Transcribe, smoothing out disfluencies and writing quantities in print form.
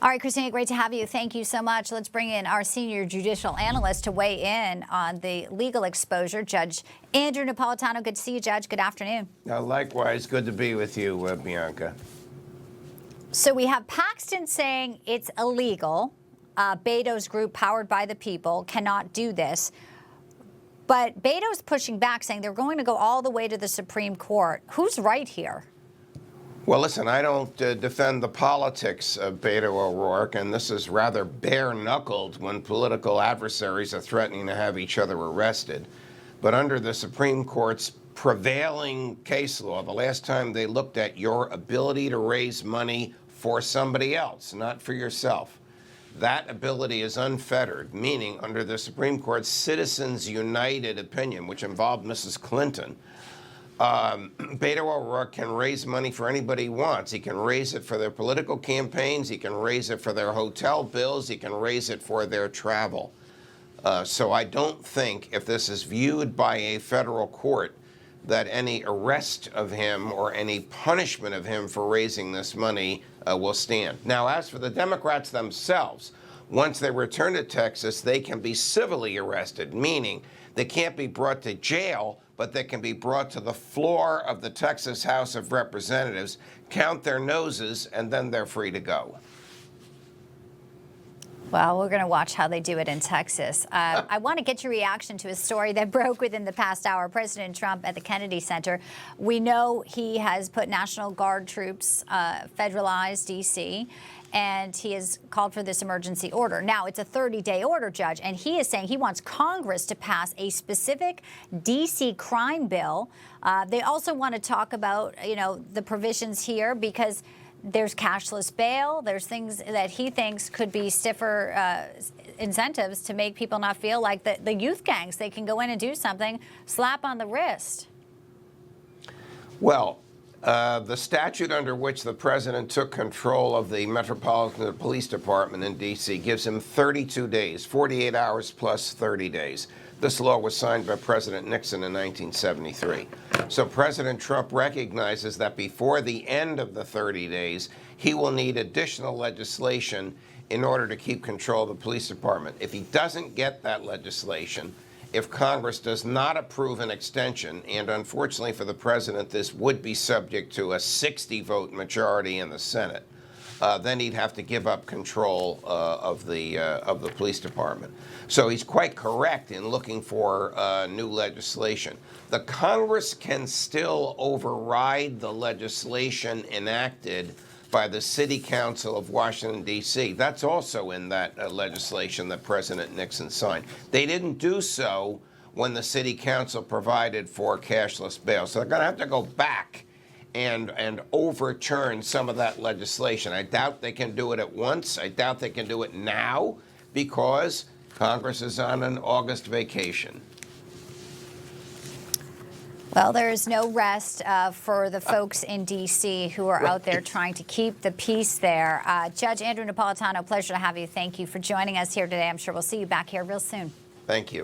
All right, Christina, great to have you. Thank you so much. Let's bring in our senior judicial analyst to weigh in on the legal exposure, Judge Andrew Napolitano. Good to see you, Judge. Good afternoon. Likewise, good to be with you, Bianca. So we have Paxton saying it's illegal. Beto's group, Powered by the People, cannot do this. But Beto's pushing back, saying they're going to go all the way to the Supreme Court. Who's right here? Well, listen, I don't defend the politics of Beto O'Rourke, and this is rather bare-knuckled when political adversaries are threatening to have each other arrested. But under the Supreme Court's prevailing case law, the last time they looked at your ability to raise money for somebody else, not for yourself, that ability is unfettered, meaning under the Supreme Court's Citizens United opinion, which involved Mrs. Clinton, Beto O'Rourke can raise money for anybody he wants. He can raise it for their political campaigns. He can raise it for their hotel bills. He can raise it for their travel. So I don't think, if this is viewed by a federal court, that any arrest of him or any punishment of him for raising this money will stand. Now, as for the Democrats themselves, once they return to Texas, they can be civilly arrested, meaning they can't be brought to jail, but they can be brought to the floor of the Texas House of Representatives, count their noses, and then they're free to go. Well, we're going to watch how they do it in Texas. I want to get your reaction to a story that broke within the past hour. President Trump at the Kennedy Center. We know he has put National Guard troops, federalized D.C., and he has called for this emergency order. Now, it's a 30-day order, Judge, and he is saying he wants Congress to pass a specific D.C. crime bill. They also want to talk about, the provisions here because there's cashless bail. There's things that he thinks could be stiffer incentives to make people not feel like the youth gangs. They can go in and do something, slap on the wrist. Well, the statute under which the president took control of the Metropolitan Police Department in D.C. gives him 32 days, 48 hours plus 30 days. This law was signed by President Nixon in 1973. So President Trump recognizes that before the end of the 30 days, he will need additional legislation in order to keep control of the police department. If he doesn't get that legislation, if Congress does not approve an extension, and unfortunately for the president, this would be subject to a 60-vote majority in the Senate, then he'd have to give up control of the police department. So he's quite correct in looking for new legislation. The Congress can still override the legislation enacted by the City Council of Washington, D.C. That's also in that legislation that President Nixon signed. They didn't do so when the City Council provided for cashless bail. So they're going to have to go back and overturn some of that legislation. I doubt they can do it at once. I doubt they can do it now because Congress is on an August vacation. Well, there is no rest for the folks in D.C. who are out there trying to keep the peace there. Judge Andrew Napolitano, pleasure to have you. Thank you for joining us here today. I'm sure we'll see you back here real soon. Thank you.